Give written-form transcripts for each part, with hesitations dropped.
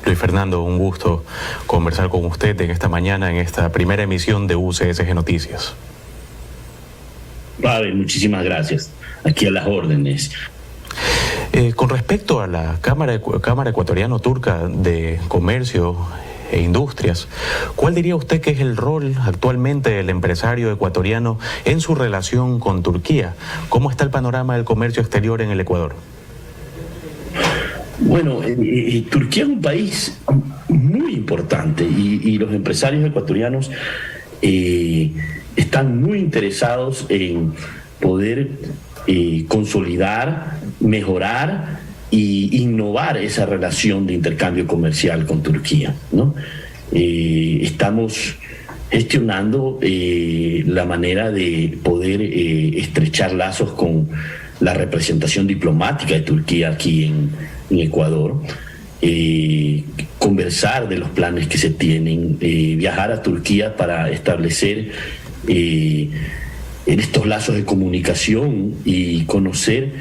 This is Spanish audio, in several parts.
Luis Fernando, un gusto conversar con usted en esta mañana, en esta primera emisión de UCSG Noticias. Vale, muchísimas gracias. Aquí a las órdenes. Con respecto a la Cámara Ecuatoriano-Turca de Comercio e Industrias, ¿cuál diría usted que es el rol actualmente del empresario ecuatoriano en su relación con Turquía? ¿Cómo está el panorama del comercio exterior en el Ecuador? Bueno, Turquía es un país muy importante y los empresarios ecuatorianos están muy interesados en poder consolidar, mejorar e innovar esa relación de intercambio comercial con Turquía, ¿no? Estamos gestionando la manera de poder estrechar lazos con la representación diplomática de Turquía aquí en Ecuador, conversar de los planes que se tienen, viajar a Turquía para establecer en estos lazos de comunicación y conocer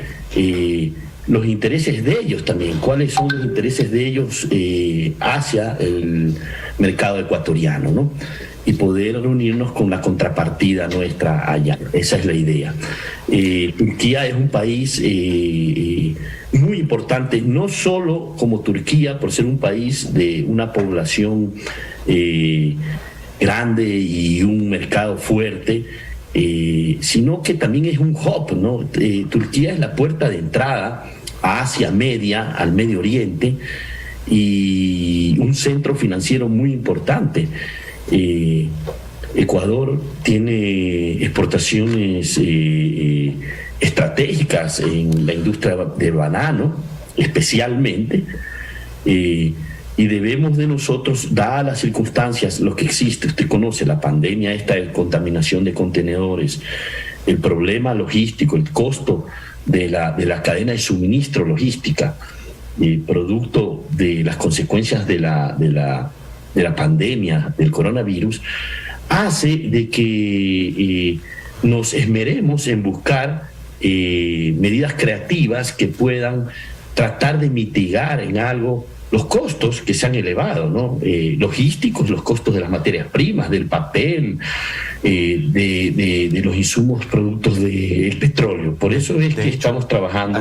los intereses de ellos también, cuáles son los intereses de ellos hacia el mercado ecuatoriano, ¿no? Y poder reunirnos con la contrapartida nuestra allá. Esa es la idea. Turquía es un país muy importante, no solo como Turquía, por ser un país de una población grande y un mercado fuerte, sino que también es un hub, ¿no? Turquía es la puerta de entrada a Asia Media, al Medio Oriente, y un centro financiero muy importante. Ecuador tiene exportaciones estratégicas en la industria del banano, especialmente, y debemos de nosotros, dadas las circunstancias, lo que existe, usted conoce la pandemia esta de contaminación de contenedores, el problema logístico, el costo de la cadena de suministro logística, producto de las consecuencias de la pandemia, del coronavirus, hace de que nos esmeremos en buscar medidas creativas que puedan tratar de mitigar en algo los costos que se han elevado, ¿no? Logísticos, los costos de las materias primas, del papel, de los insumos productos del petróleo. Por eso es que estamos trabajando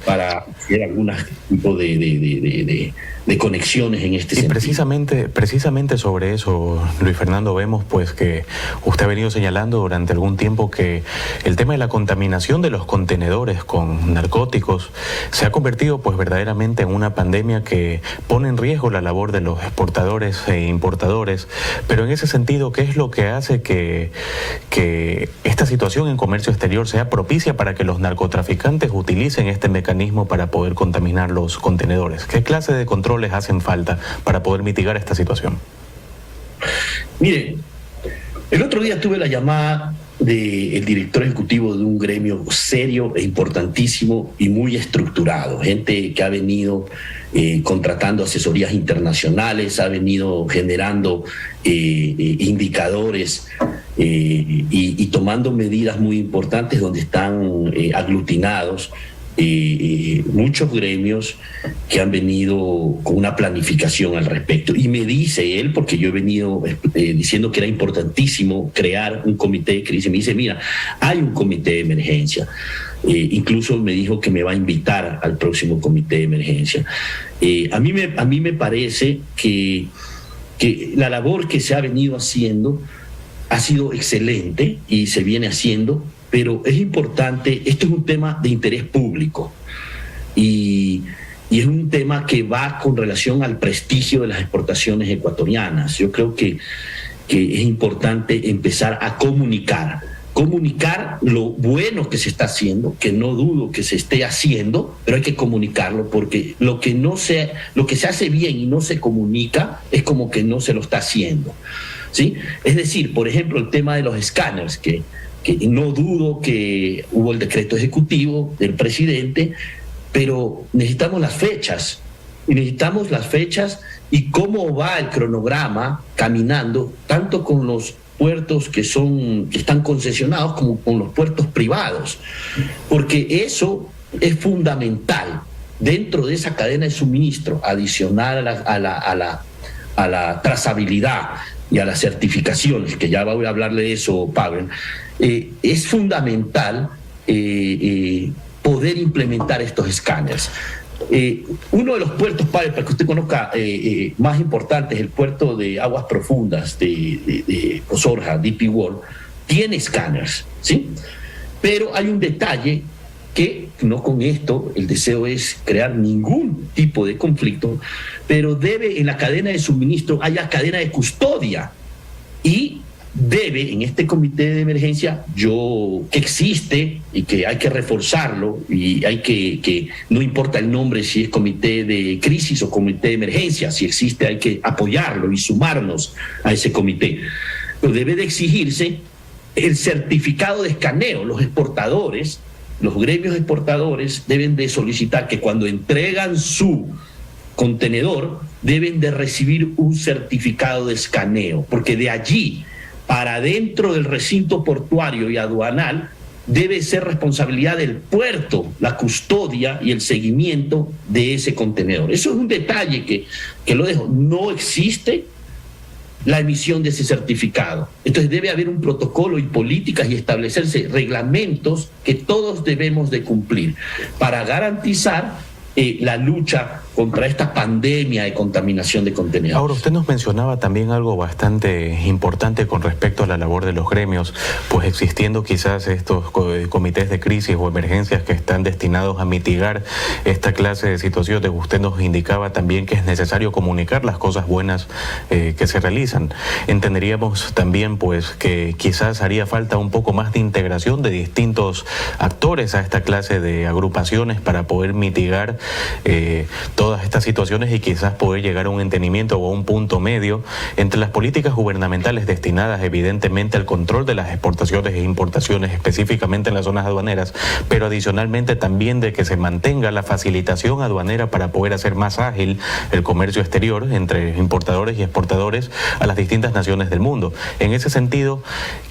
para hacer algún tipo de conexiones en este sentido. Precisamente sobre eso, Luis Fernando, vemos pues que usted ha venido señalando durante algún tiempo que el tema de la contaminación de los contenedores con narcóticos se ha convertido pues verdaderamente en una pandemia que pone en riesgo la labor de los exportadores e importadores. Pero en ese sentido, ¿qué es lo que hace que esta situación en comercio exterior sea propicia para que los narcotraficantes utilicen este mecanismo para poder contaminar los contenedores? ¿Qué clase de controles hacen falta para poder mitigar esta situación? Mire, el otro día tuve la llamada del director ejecutivo de un gremio serio e importantísimo y muy estructurado, gente que ha venido contratando asesorías internacionales, ha venido generando indicadores y tomando medidas muy importantes donde están aglutinados muchos gremios que han venido con una planificación al respecto. Y me dice él, porque yo he venido diciendo que era importantísimo crear un comité de crisis, me dice, mira, hay un comité de emergencia. Incluso me dijo que me va a invitar al próximo comité de emergencia. A mí me parece que la labor que se ha venido haciendo ha sido excelente y se viene haciendo, pero es importante, esto es un tema de interés público y es un tema que va con relación al prestigio de las exportaciones ecuatorianas. Yo creo que es importante empezar a comunicar lo bueno que se está haciendo, que no dudo que se esté haciendo, pero hay que comunicarlo porque lo que se hace bien y no se comunica es como que no se lo está haciendo, ¿sí? Es decir, por ejemplo, el tema de los escáneres, que no dudo que hubo el decreto ejecutivo del presidente, pero necesitamos las fechas y cómo va el cronograma caminando, tanto con los puertos que están concesionados como con los puertos privados, porque eso es fundamental. dentro de esa cadena de suministro, adicional a la trazabilidad y a las certificaciones, que ya voy a hablarle de eso, Pavel, es fundamental poder implementar estos escáneres. Uno de los puertos, Pavel, para que usted conozca, más importantes, el puerto de aguas profundas de Osorja, DP World, tiene escáneres, ¿sí? Pero hay un detalle que, no con esto, el deseo es crear ningún tipo de conflicto, pero debe en la cadena de suministro haya cadena de custodia y debe en este comité de emergencia que existe y que hay que reforzarlo y hay que no importa el nombre si es comité de crisis o comité de emergencia, si existe hay que apoyarlo y sumarnos a ese comité, pero debe de exigirse el certificado de escaneo. Los exportadores, los gremios exportadores deben de solicitar que cuando entregan su contenedor deben de recibir un certificado de escaneo, porque de allí para dentro del recinto portuario y aduanal debe ser responsabilidad del puerto la custodia y el seguimiento de ese contenedor. Eso es un detalle que lo dejo. No existe la emisión de ese certificado. Entonces debe haber un protocolo y políticas y establecerse reglamentos que todos debemos de cumplir para garantizar la lucha contra esta pandemia de contaminación de contenedores. Ahora, usted nos mencionaba también algo bastante importante con respecto a la labor de los gremios, pues existiendo quizás estos comités de crisis o emergencias que están destinados a mitigar esta clase de situaciones. Usted nos indicaba también que es necesario comunicar las cosas buenas que se realizan. Entenderíamos también pues que quizás haría falta un poco más de integración de distintos actores a esta clase de agrupaciones para poder mitigar todas estas situaciones y quizás poder llegar a un entendimiento o a un punto medio entre las políticas gubernamentales destinadas evidentemente al control de las exportaciones e importaciones específicamente en las zonas aduaneras, pero adicionalmente también de que se mantenga la facilitación aduanera para poder hacer más ágil el comercio exterior entre importadores y exportadores a las distintas naciones del mundo. En ese sentido,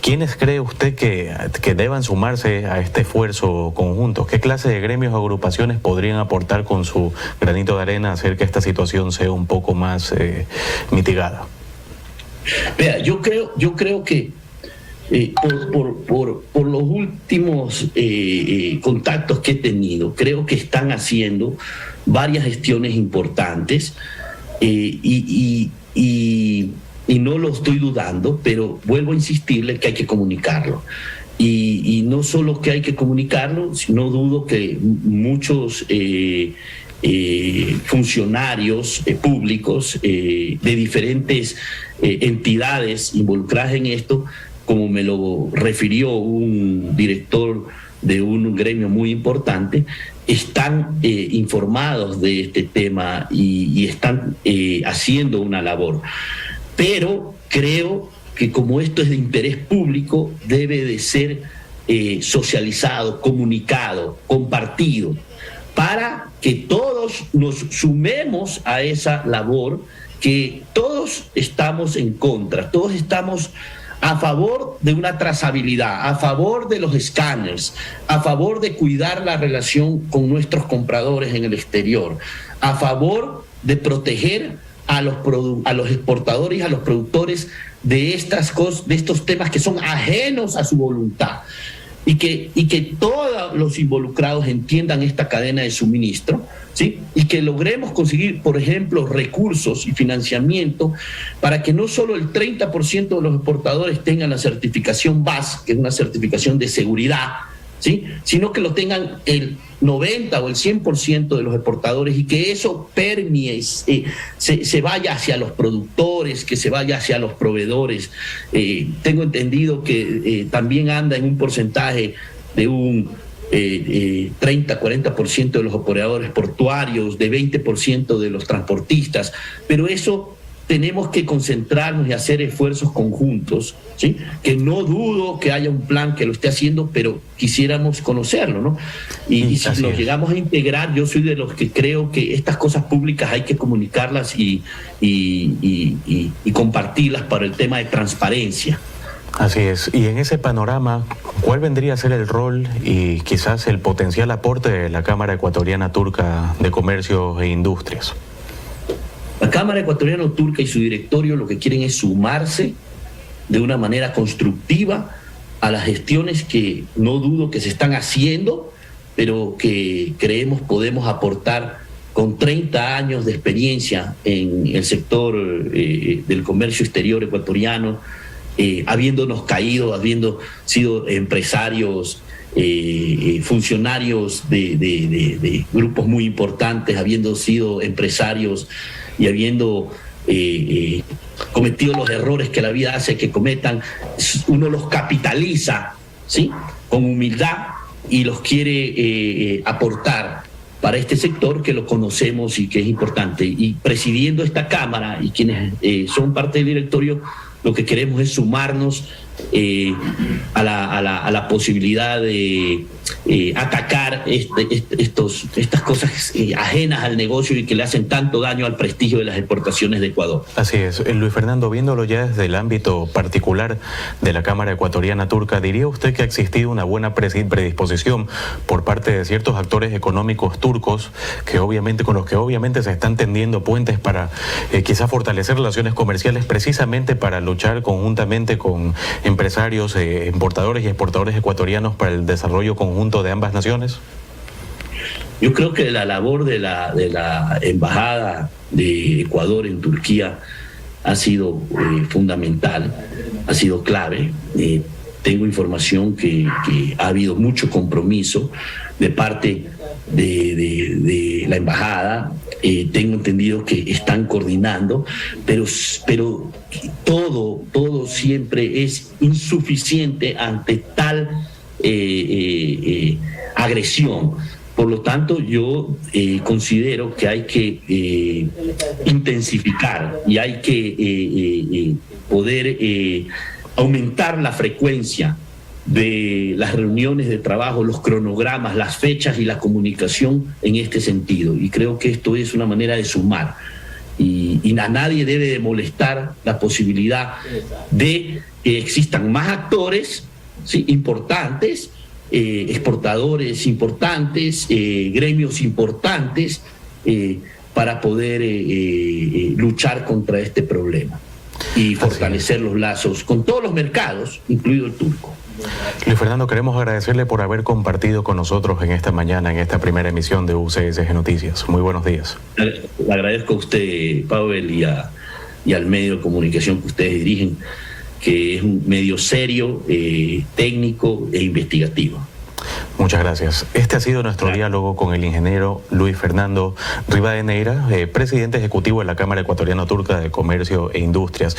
¿quiénes cree usted que deban sumarse a este esfuerzo conjunto? ¿Qué clase de gremios o agrupaciones podrían aportar con su granito de arena a hacer que esta situación sea un poco más mitigada? Vea, yo creo que por los últimos contactos que he tenido, creo que están haciendo varias gestiones importantes y no lo estoy dudando, pero vuelvo a insistirle que hay que comunicarlo. Y no solo que hay que comunicarlo, sino dudo que muchos funcionarios públicos de diferentes entidades involucradas en esto, como me lo refirió un director de un gremio muy importante, están informados de este tema y están haciendo una labor. Pero creo que como esto es de interés público, debe de ser socializado, comunicado, compartido, para que todos nos sumemos a esa labor, que todos estamos en contra, todos estamos a favor de una trazabilidad, a favor de los escáneres, a favor de cuidar la relación con nuestros compradores en el exterior, a favor de proteger a los exportadores y a los productores de estos temas que son ajenos a su voluntad, y que todos los involucrados entiendan esta cadena de suministro, ¿sí? Y que logremos conseguir, por ejemplo, recursos y financiamiento para que no solo el 30% de los exportadores tengan la certificación BAS, que es una certificación de seguridad, ¿sí? Sino que lo tengan el 90 o el 100% de los exportadores, y que eso permee, se vaya hacia los productores, que se vaya hacia los proveedores. Tengo entendido que también anda en un porcentaje de un 30-40% de los operadores portuarios, de 20% de los transportistas, pero eso tenemos que concentrarnos y hacer esfuerzos conjuntos, ¿sí? Que no dudo que haya un plan que lo esté haciendo, pero quisiéramos conocerlo, ¿no? Y si nos llegamos a integrar, yo soy de los que creo que estas cosas públicas hay que comunicarlas y compartirlas para el tema de transparencia. Así es. Y en ese panorama, ¿cuál vendría a ser el rol y quizás el potencial aporte de la Cámara Ecuatoriana Turca de Comercio e Industrias? La Cámara Ecuatoriana Turca y su directorio lo que quieren es sumarse de una manera constructiva a las gestiones que no dudo que se están haciendo, pero que creemos podemos aportar con 30 años de experiencia en el sector del comercio exterior ecuatoriano, habiéndonos caído, habiendo sido empresarios, funcionarios de grupos muy importantes, habiendo sido empresarios y habiendo cometido los errores que la vida hace que cometan, uno los capitaliza, ¿sí?, con humildad y los quiere aportar para este sector que lo conocemos y que es importante. Y presidiendo esta Cámara y quienes son parte del directorio, lo que queremos es sumarnos a la posibilidad de atacar estas cosas ajenas al negocio y que le hacen tanto daño al prestigio de las exportaciones de Ecuador. Así es. Luis Fernando, viéndolo ya desde el ámbito particular de la Cámara Ecuatoriana Turca, ¿diría usted que ha existido una buena predisposición por parte de ciertos actores económicos turcos que obviamente con los que obviamente se están tendiendo puentes para quizás fortalecer relaciones comerciales precisamente para luchar conjuntamente con empresarios, importadores y exportadores ecuatorianos para el desarrollo conjunto de ambas naciones? Yo creo que la labor de la Embajada de Ecuador en Turquía ha sido fundamental, ha sido clave. Tengo información que ha habido mucho compromiso de parte de la Embajada. Tengo entendido que están coordinando, pero todo siempre es insuficiente ante tal agresión. Por lo tanto, yo considero que hay que intensificar y hay que poder aumentar la frecuencia de las reuniones de trabajo, los cronogramas, las fechas y la comunicación en este sentido. Y creo que esto es una manera de sumar. Y a nadie debe de molestar la posibilidad de que existan más actores, ¿sí?, importantes, exportadores importantes, gremios importantes, para poder luchar contra este problema y fortalecer los lazos con todos los mercados, incluido el turco. Luis Fernando, queremos agradecerle por haber compartido con nosotros en esta mañana, en esta primera emisión de UCSG Noticias. Muy buenos días. Le agradezco a usted, Pavel, y al medio de comunicación que ustedes dirigen, que es un medio serio, técnico e investigativo. Muchas gracias. Este ha sido nuestro diálogo con el ingeniero Luis Fernando Rivadeneira, presidente ejecutivo de la Cámara Ecuatoriana Turca de Comercio e Industrias.